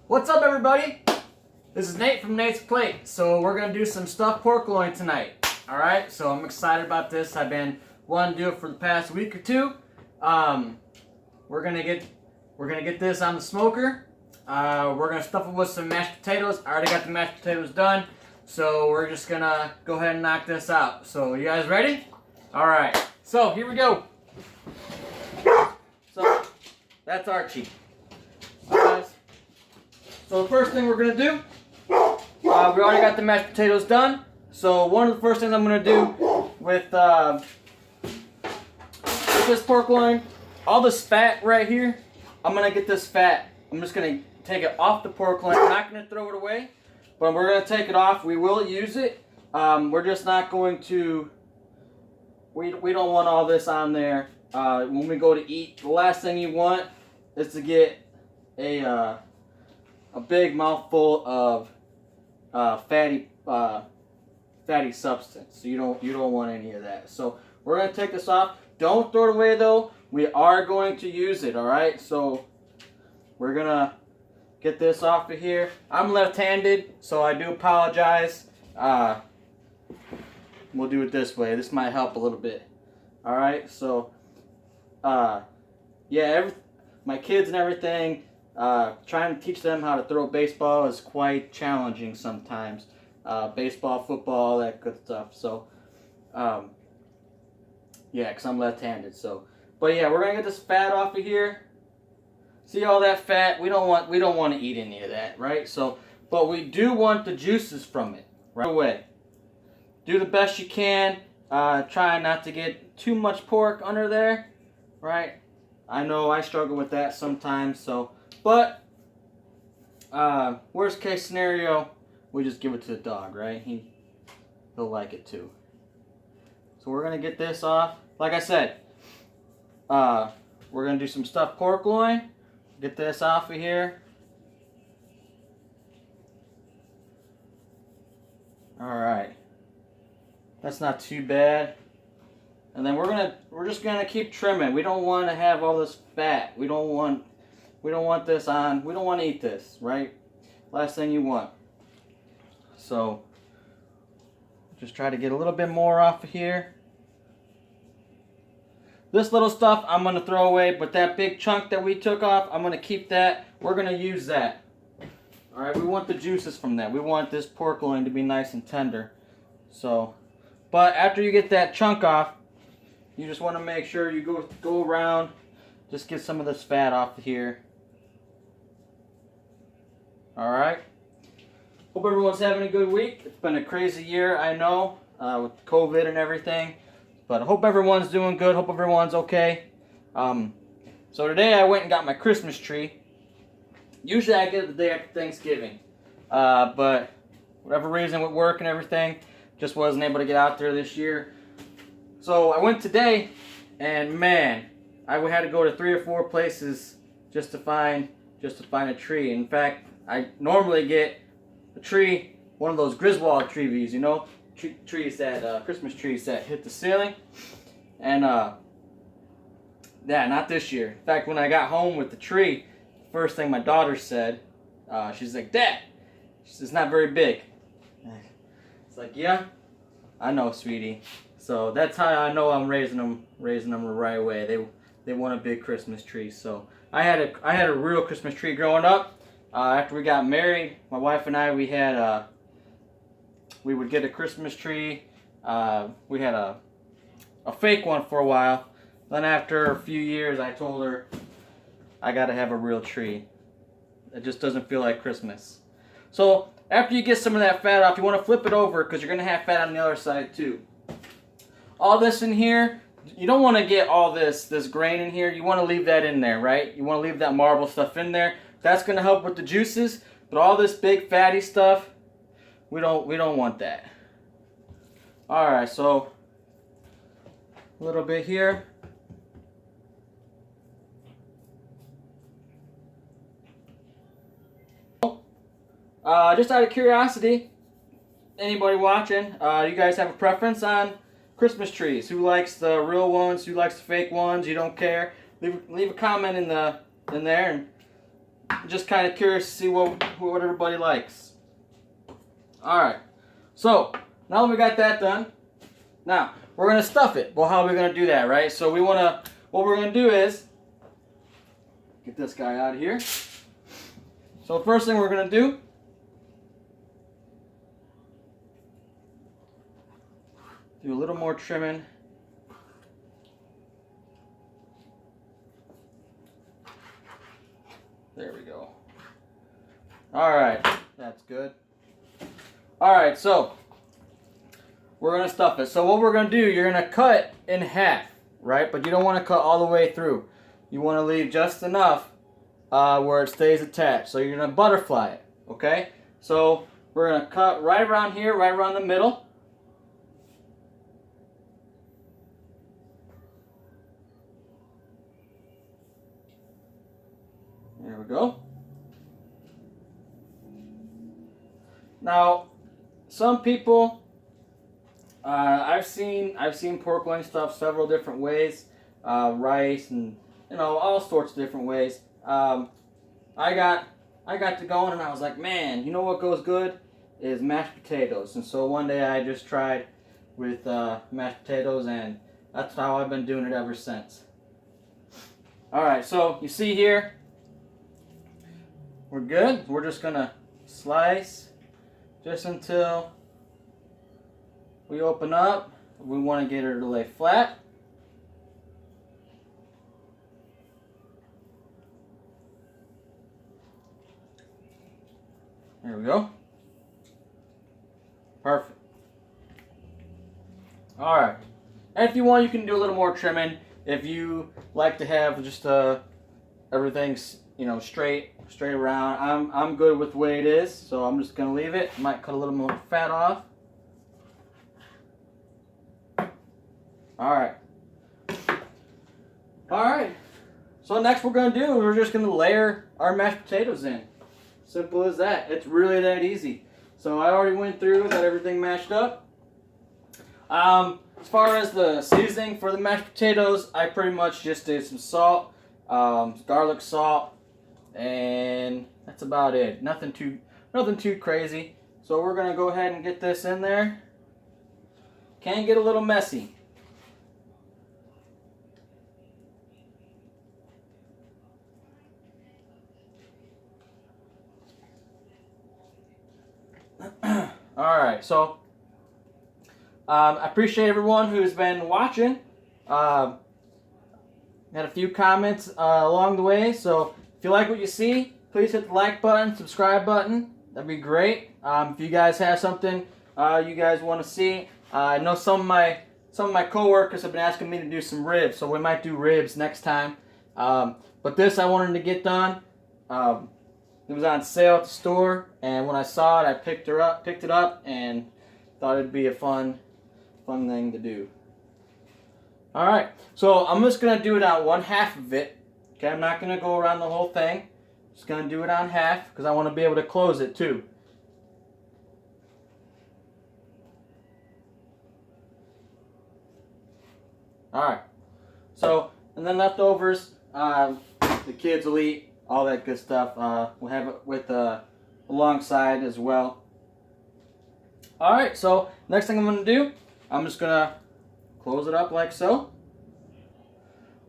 What's up, everybody? This is Nate from Nate's Plate. So we're gonna do some stuffed pork loin tonight. All right. So I'm excited about this. I've been wanting to do it for the past week or two. We're gonna get this on the smoker. We're gonna stuff it with some mashed potatoes. I already got the mashed potatoes done. So we're just gonna go ahead and knock this out. So you guys ready? All right. So here we go. So that's Archie. All right, guys. So the first thing we're going to do, we already got the mashed potatoes done. So one of the first things I'm going to do with this pork loin, all this fat right here, I'm going to get this fat. I'm just going to take it off the pork loin. I'm not going to throw it away, but we're going to take it off. We will use it. We're just not going to, we don't want all this on there. When we go to eat, the last thing you want is to get a big mouthful of fatty substance. So you don't want any of that. So we're gonna take this off. Don't throw it away though. We are going to use it. All right. So we're gonna get this off of here. I'm left-handed, so I do apologize. We'll do it this way. This might help a little bit. All right. So yeah, my kids and everything. Trying to teach them how to throw baseball is quite challenging sometimes. Baseball, football, all that good stuff. So, yeah, because I'm left-handed. So, but yeah, we're gonna get this fat off of here. See all that fat? We don't want to eat any of that, right? So, but we do want the juices from it right away. Do the best you can. Try not to get too much pork under there, right? I know I struggle with that sometimes. So. But, worst case scenario, we just give it to the dog, right? He'll like it too. So we're going to get this off. Like I said, we're going to do some stuffed pork loin. Get this off of here. Alright. That's not too bad. And then we're just going to keep trimming. We don't want to have all this fat. We don't want this on. We don't want to eat this, right? Last thing you want. So, just try to get a little bit more off of here. This little stuff I'm going to throw away, but that big chunk that we took off, I'm going to keep that. We're going to use that. Alright, we want the juices from that. We want this pork loin to be nice and tender. So, but after you get that chunk off, you just want to make sure you go around, just get some of this fat off of here. Alright. Hope everyone's having a good week. It's been a crazy year, I know, with COVID and everything. But I hope everyone's doing good. Hope everyone's okay. So today I went and got my Christmas tree. Usually I get it the day after Thanksgiving. But whatever reason with work and everything, just wasn't able to get out there this year. So I went today, and man, I had to go to 3 or 4 places just to find a tree. In fact, I normally get a tree, one of those Griswold trees, you know, trees that Christmas trees that hit the ceiling, and yeah, not this year. In fact, when I got home with the tree, the first thing my daughter said, she's like, "Dad," she says, "it's not very big." It's like, yeah, I know, sweetie. So that's how I know I'm raising them the right way. They want a big Christmas tree. So I had a real Christmas tree growing up. After we got married, my wife and I, we would get a Christmas tree. We had a fake one for a while. Then after a few years, I told her I got to have a real tree. It just doesn't feel like Christmas. So after you get some of that fat off, you want to flip it over because you're going to have fat on the other side too. All this in here, you don't want to get all this grain in here. You want to leave that in there, right? You want to leave that marble stuff in there. That's going to help with the juices, but all this big fatty stuff, we don't want that. All right, so a little bit here. Just out of curiosity, anybody watching, you guys have a preference on Christmas trees? Who likes the real ones? Who likes the fake ones? You don't care? Leave a comment in there, and just kind of curious to see what everybody likes. All right, so now that we got that done, now we're gonna stuff it. Well, how are we gonna do that, right? So what we're gonna do is get this guy out of here. So the first thing we're gonna do, do a little more trimming. There we go. All right, that's good. All right, so we're gonna stuff it. So what we're gonna do, you're gonna cut in half, right? But you don't want to cut all the way through. You want to leave just enough where it stays attached. So you're gonna butterfly it, okay? So we're gonna cut right around here, right around the middle. There we go. Now, some people, I've seen pork loin stuffed several different ways, rice and all sorts of different ways. I got to going and I was like, man, you know what goes good is mashed potatoes. And so one day I just tried with mashed potatoes, and that's how I've been doing it ever since. All right, so you see here, we're good. We're just gonna slice just until we open up. We want to get her to lay flat. There we go. Perfect. All right. And if you want, you can do a little more trimming. If you like to have just everything's straight around. I'm good with the way it is, so I'm just gonna leave it. Might cut a little more fat off. All right. All right. So next we're gonna do, we're just gonna layer our mashed potatoes in. Simple as that. It's really that easy. So I already went through, got everything mashed up. As far as the seasoning for the mashed potatoes, I pretty much just did some salt, garlic salt, and that's about it. Nothing too crazy. So we're gonna go ahead and get this in there. Can get a little messy. All right, so I appreciate everyone who's been watching. Had a few comments along the way, so if you like what you see, please hit the like button, subscribe button. That'd be great. If you guys have something you guys want to see, I know some of my coworkers have been asking me to do some ribs, so we might do ribs next time. But this I wanted to get done. It was on sale at the store, and when I saw it, I picked it up, and thought it'd be a fun thing to do. All right, so I'm just gonna do it on one half of it. Okay, I'm not gonna go around the whole thing. Just gonna do it on half because I want to be able to close it too. All right. So, and then leftovers, the kids will eat. All that good stuff. We'll have it with alongside as well. Alright, so next thing I'm going to do, I'm just going to close it up like so.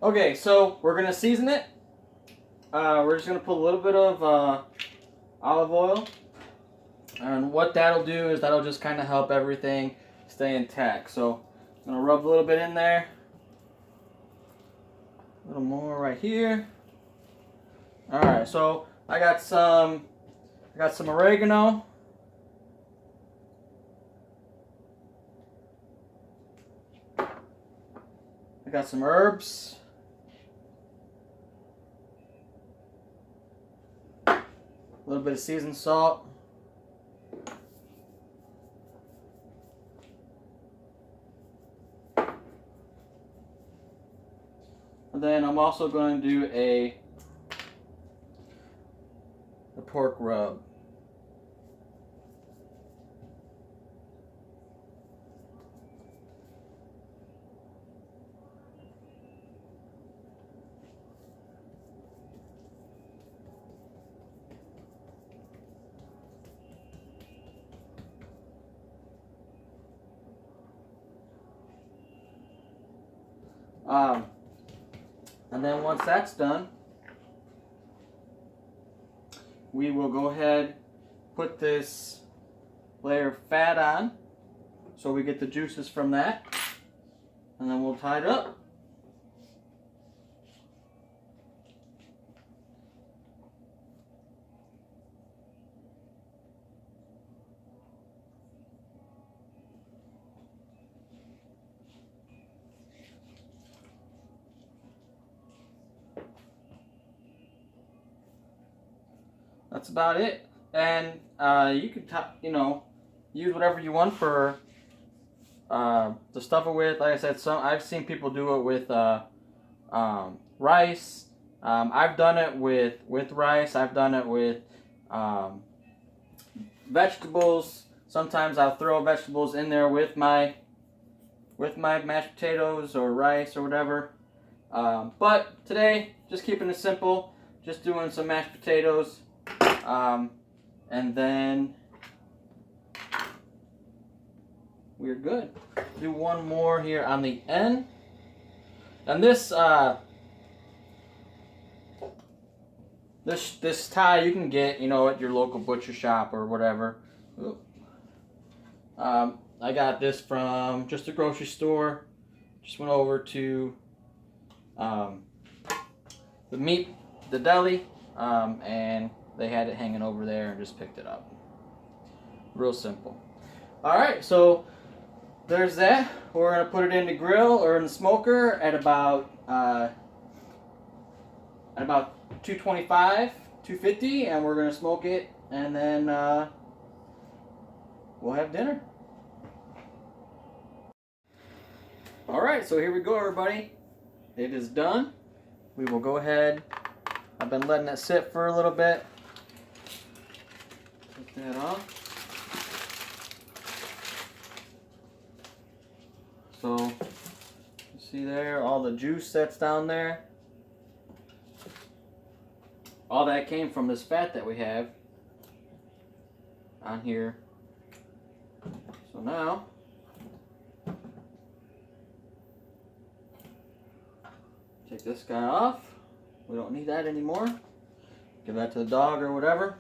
Okay, so we're going to season it. We're just going to put a little bit of olive oil. And what that'll do is that'll just kind of help everything stay intact. So I'm going to rub a little bit in there. A little more right here. All right, so I got some oregano. I got some herbs. A little bit of seasoned salt. And then I'm also going to do a pork rub. And then once that's done, we will go ahead, put this layer of fat on so we get the juices from that, and then we'll tie it up. That's about it. And you can, use whatever you want for to stuff it with. Like I said, I've seen people do it with rice. I've done it with rice. I've done it with vegetables. Sometimes I'll throw vegetables in there with my mashed potatoes or rice or whatever. But today, just keeping it simple. Just doing some mashed potatoes. And then we're good. Do one more here on the end. And this this tie you can get, at your local butcher shop or whatever. I got this from just a grocery store. Just went over to the deli, and they had it hanging over there and just picked it up. Real simple. Alright, so there's that. We're going to put it in the grill or in the smoker at about 225, 250, and we're going to smoke it, and then we'll have dinner. Alright, so here we go, everybody. It is done. We will go ahead. I've been letting it sit for a little bit. Take that off. So, you see there, all the juice that's down there. All that came from this fat that we have on here. So now, take this guy off. We don't need that anymore. Give that to the dog or whatever.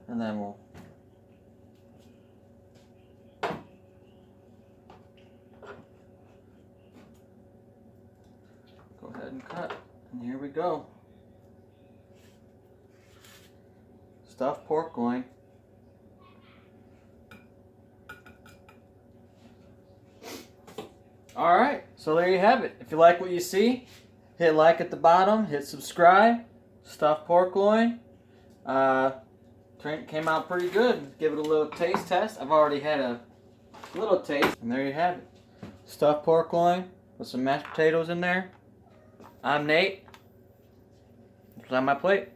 And then we'll go ahead and cut. And here we go. Stuffed pork loin. Alright, so there you have it. If you like what you see, hit like at the bottom, hit subscribe. Stuffed pork loin. Came out pretty good. Give it a little taste test. I've already had a little taste. And there you have it. Stuffed pork loin with some mashed potatoes in there. I'm Nate. It's on my plate.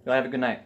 Y'all have a good night.